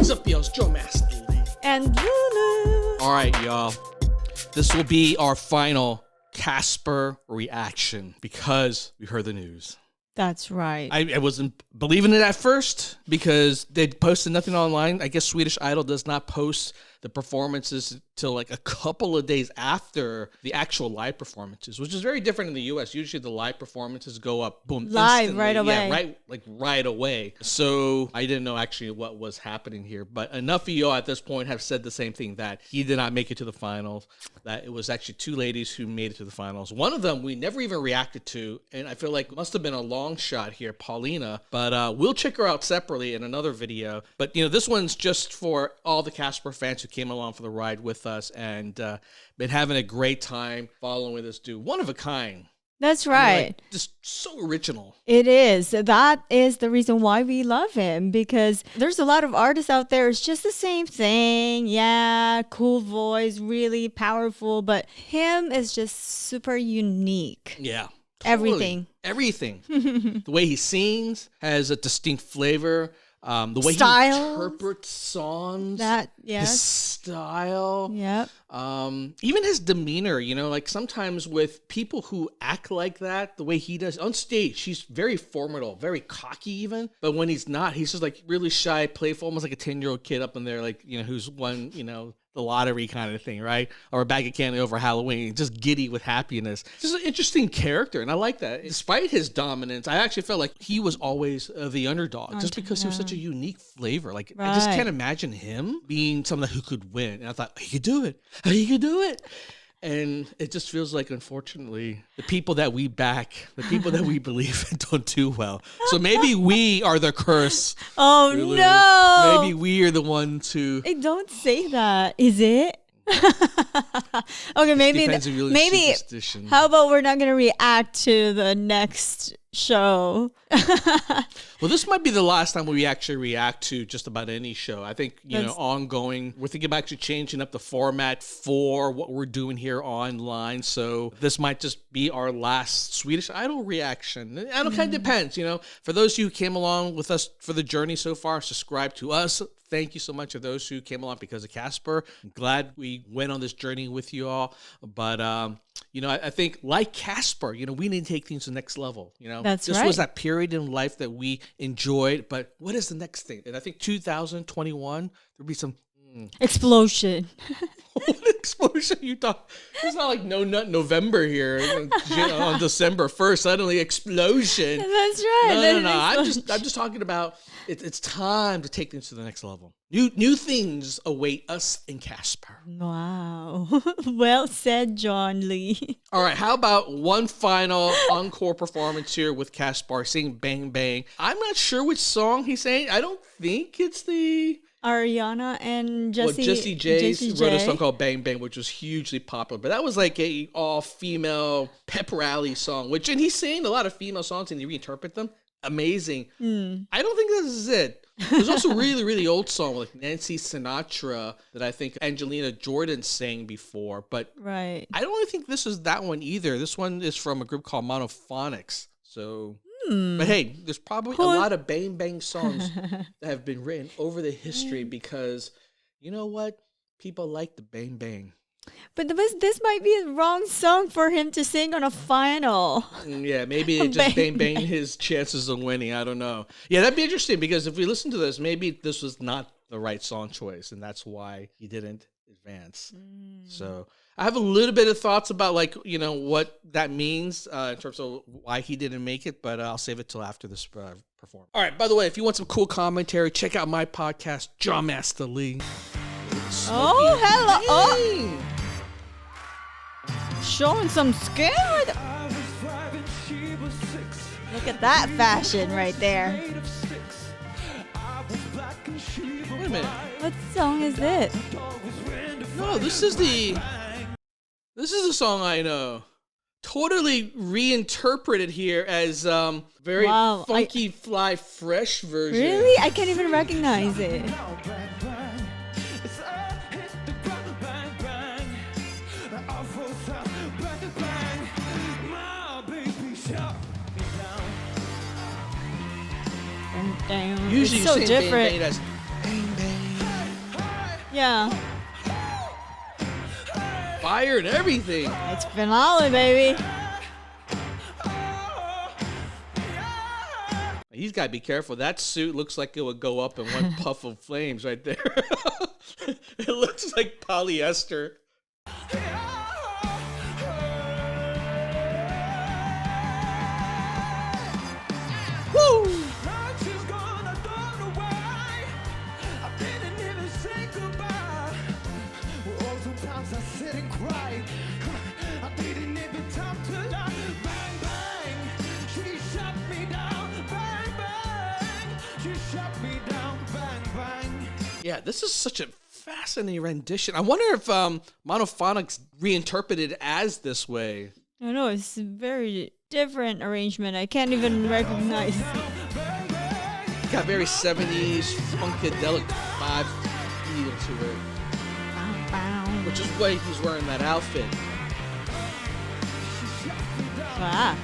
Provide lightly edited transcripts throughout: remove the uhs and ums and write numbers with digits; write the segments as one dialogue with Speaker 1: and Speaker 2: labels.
Speaker 1: What's up, y'all? It's Joe Master
Speaker 2: and Lulu.
Speaker 1: All right, y'all. This will be our final Caspar reaction because we heard the news.
Speaker 2: That's right.
Speaker 1: I wasn't believing it at first because they posted nothing online. I guess Swedish Idol does not post the performances till like a couple of days after the actual live performances, which is very different in the US. Usually the live performances go up, boom,
Speaker 2: live
Speaker 1: instantly.
Speaker 2: right away.
Speaker 1: Yeah, right away. So I didn't know actually what was happening here, but enough of y'all at this point have said the same thing, that he did not make it to the finals, that it was actually two ladies who made it to the finals. One of them we never even reacted to, and I feel like must have been a long shot here, Paulina, but we'll check her out separately in another video. But, you know, this one's just for all the Caspar fans who came along for the ride with us and been having a great time following this dude. One of a kind.
Speaker 2: That's right.
Speaker 1: Like, just so original.
Speaker 2: It is. That is the reason why we love him, because there's a lot of artists out there. It's just the same thing. Yeah, cool voice, really powerful, but him is just super unique.
Speaker 1: Yeah.
Speaker 2: Totally.
Speaker 1: Everything. The way he sings has a distinct flavor. The way
Speaker 2: Styles.
Speaker 1: he interprets songs, his style, even his demeanor, you know, like sometimes with people who act like that, the way he does on stage, he's very formidable, very cocky even, but when he's not, he's just like really shy, playful, almost like a 10-year-old kid up in there, like, you know, who's won, you know, the lottery kind of thing, right? Or a bag of candy over Halloween, just giddy with happiness. Just an interesting character, and I like that. Despite his dominance, I actually felt like he was always the underdog, just because he was such a unique flavor. Like, I just can't imagine him being someone who could win. And I thought, he could do it. He could do it. And it just feels like, unfortunately, the people that we back, the people that we believe in don't do well. So maybe we are the curse.
Speaker 2: Oh,
Speaker 1: Lulu.
Speaker 2: no.
Speaker 1: Maybe we are the ones who...
Speaker 2: Hey, don't say that. Is it? Okay, maybe. How about we're not going to react to the next show?
Speaker 1: Well, this might be the last time we actually react to just about any show. I think, you know, ongoing, we're thinking about actually changing up the format for what we're doing here online. So this might just be our last Swedish Idol reaction. And it kind of depends, you know. For those of you who came along with us for the journey so far, subscribe to us. Thank you so much to those who came along because of Caspar. I'm glad we went on this journey with you all. But, you know, I think like Caspar, you know, we need to take things to the next level. You know, this was that period in life that we enjoyed. But what is the next thing? And I think 2021, there'll be some
Speaker 2: explosion.
Speaker 1: What explosion you talk? It's not like no nut November here on December 1st. Suddenly explosion.
Speaker 2: That's right.
Speaker 1: No. I'm just talking about it's time to take things to the next level. New things await us in Caspar.
Speaker 2: Wow. Well said, John Lee.
Speaker 1: All right, how about one final encore performance here with Caspar singing Bang Bang. I'm not sure which song he's saying. I don't think it's the...
Speaker 2: Ariana and
Speaker 1: Jessie J wrote a song called Bang Bang, which was hugely popular. But that was like a all-female pep rally song, and he's singing a lot of female songs and he reinterpret them. Amazing. I don't think this is it. There's also a really, really old song like Nancy Sinatra that I think Angelina Jordan sang before. But I don't really think this is that one either. This one is from a group called Monophonics. So... But hey, there's probably a lot of Bang Bang songs that have been written over the history because, you know what? People like the Bang Bang.
Speaker 2: But this might be a wrong song for him to sing on a final.
Speaker 1: Yeah, maybe it just bang his chances of winning. I don't know. Yeah, that'd be interesting because if we listen to this, maybe this was not the right song choice, and that's why he didn't advance. So... I have a little bit of thoughts about, like, you know, what that means in terms of why he didn't make it, but I'll save it till after this performance. All right, by the way, if you want some cool commentary, check out my podcast, John Master Lee.
Speaker 2: Oh, hello. Showing some skin. Look at that fashion right there.
Speaker 1: Wait a minute.
Speaker 2: What song is this?
Speaker 1: No, this is the song I know. Totally reinterpreted here as very funky, fly, fresh version.
Speaker 2: Really? I can't even recognize it.
Speaker 1: Usually
Speaker 2: it's so
Speaker 1: you say
Speaker 2: different.
Speaker 1: bang, bang, that's bang, bang.
Speaker 2: Yeah.
Speaker 1: Fire and everything.
Speaker 2: It's finale, baby.
Speaker 1: He's got to be careful. That suit looks like it would go up in one puff of flames right there. It looks like polyester. Woo! Yeah, this is such a fascinating rendition. I wonder if Monophonics reinterpreted as this way.
Speaker 2: I know, it's a very different arrangement. I can't even recognize.
Speaker 1: Got very 70s funkadelic vibe feel to it. Which is why he's wearing that outfit.
Speaker 2: Ah.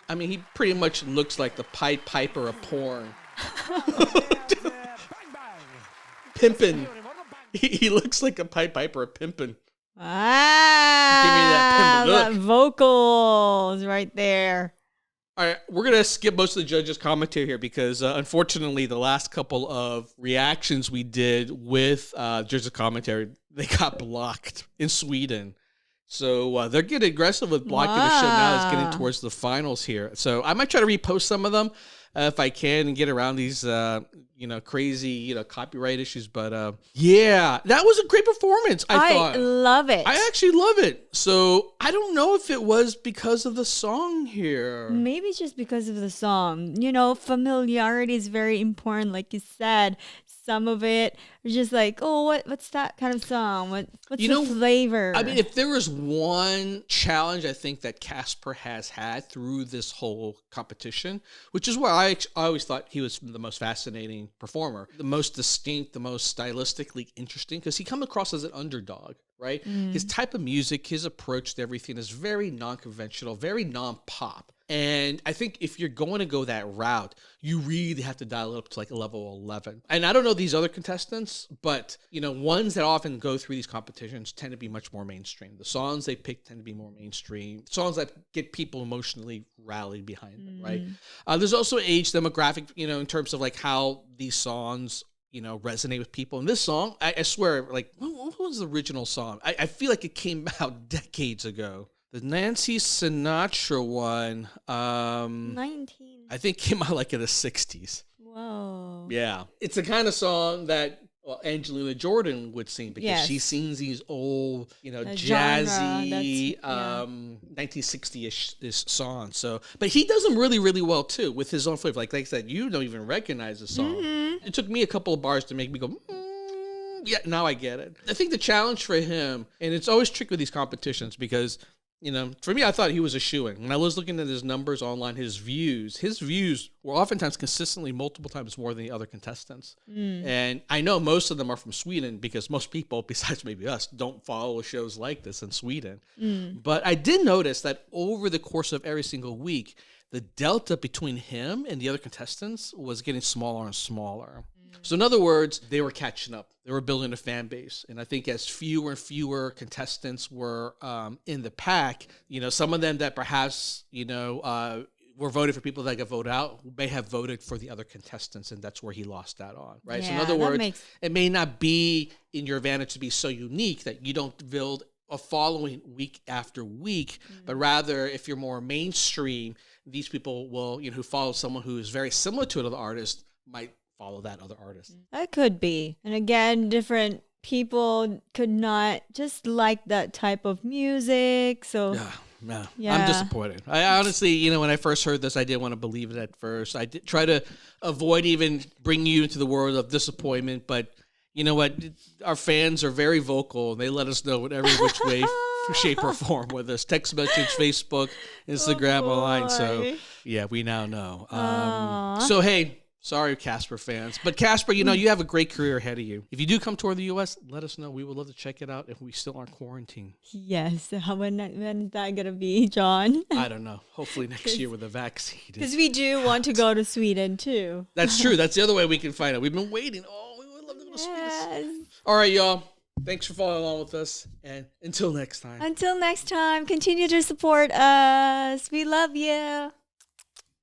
Speaker 1: I mean, he pretty much looks like the Pied Piper of porn. Pimpin'. He looks like a Pied Piper of pimpin'.
Speaker 2: Ah,
Speaker 1: give me that pimpin' look.
Speaker 2: Vocals right there.
Speaker 1: All right, we're going to skip most of the judges' commentary here because, unfortunately, the last couple of reactions we did with judges' commentary, they got blocked in Sweden. So they're getting aggressive with blocking the show now. It's getting towards the finals here. So I might try to repost some of them if I can and get around these, crazy, copyright issues. But yeah, that was a great performance. I thought.
Speaker 2: Love it.
Speaker 1: I actually love it. So I don't know if it was because of the song here.
Speaker 2: Maybe just because of the song. Familiarity is very important, like you said. Some of it is just like, oh, what's that kind of song? What's the flavor?
Speaker 1: I mean, if there was one challenge I think that Caspar has had through this whole competition, which is where I always thought he was the most fascinating performer, the most distinct, the most stylistically interesting, because he comes across as an underdog, right? His type of music, his approach to everything is very non-conventional, very non-pop. And I think if you're going to go that route, you really have to dial it up to like a level 11. And I don't know these other contestants, but, ones that often go through these competitions tend to be much more mainstream. The songs they pick tend to be more mainstream. Songs that get people emotionally rallied behind them, right? There's also age demographic, in terms of like how these songs resonate with people. And this song, I swear, like, what was the original song? I feel like it came out decades ago. The Nancy Sinatra one,
Speaker 2: 19.
Speaker 1: I think came out like in the 60s.
Speaker 2: Whoa.
Speaker 1: Yeah. It's the kind of song that Angelina Jordan would sing because she sings these old, jazzy, 1960-ish songs. So, but he does them really, really well too with his own flavor. Like I said, you don't even recognize the song. Mm-hmm. It took me a couple of bars to make me go, yeah, now I get it. I think the challenge for him, and it's always tricky with these competitions because, for me, I thought he was a shoo-in. When I was looking at his numbers online, his views were oftentimes consistently multiple times more than the other contestants. And I know most of them are from Sweden because most people, besides maybe us, don't follow shows like this in Sweden. But I did notice that over the course of every single week, the delta between him and the other contestants was getting smaller and smaller. So in other words, they were catching up. They were building a fan base. And I think as fewer and fewer contestants were in the pack, some of them that perhaps, were voted for people that got voted out may have voted for the other contestants, and that's where he lost that on, right?
Speaker 2: Yeah,
Speaker 1: so in other words, it may not be in your advantage to be so unique that you don't build a following week after week, but rather if you're more mainstream, these people will, who follow someone who is very similar to another artist might follow that other artist.
Speaker 2: That could be. And again, different people could not just like that type of music. So
Speaker 1: yeah. I'm disappointed. I honestly, when I first heard this, I didn't want to believe it at first. I did try to avoid even bringing you into the world of disappointment, but you know what? Our fans are very vocal. They let us know in every which way, shape, or form, whether it's text message, Facebook, Instagram, online. So yeah, we now know. So hey, Sorry, Caspar fans. But Caspar, you have a great career ahead of you. If you do come tour the U.S., let us know. We would love to check it out if we still aren't quarantined.
Speaker 2: Yes. When is that going to be, John?
Speaker 1: I don't know. Hopefully next year with a vaccine.
Speaker 2: Because we do want to go to Sweden, too.
Speaker 1: That's true. That's the other way we can find out. We've been waiting. Oh, we would love to go to Sweden. All right, y'all. Thanks for following along with us. And until next time.
Speaker 2: Until next time, continue to support us. We love you.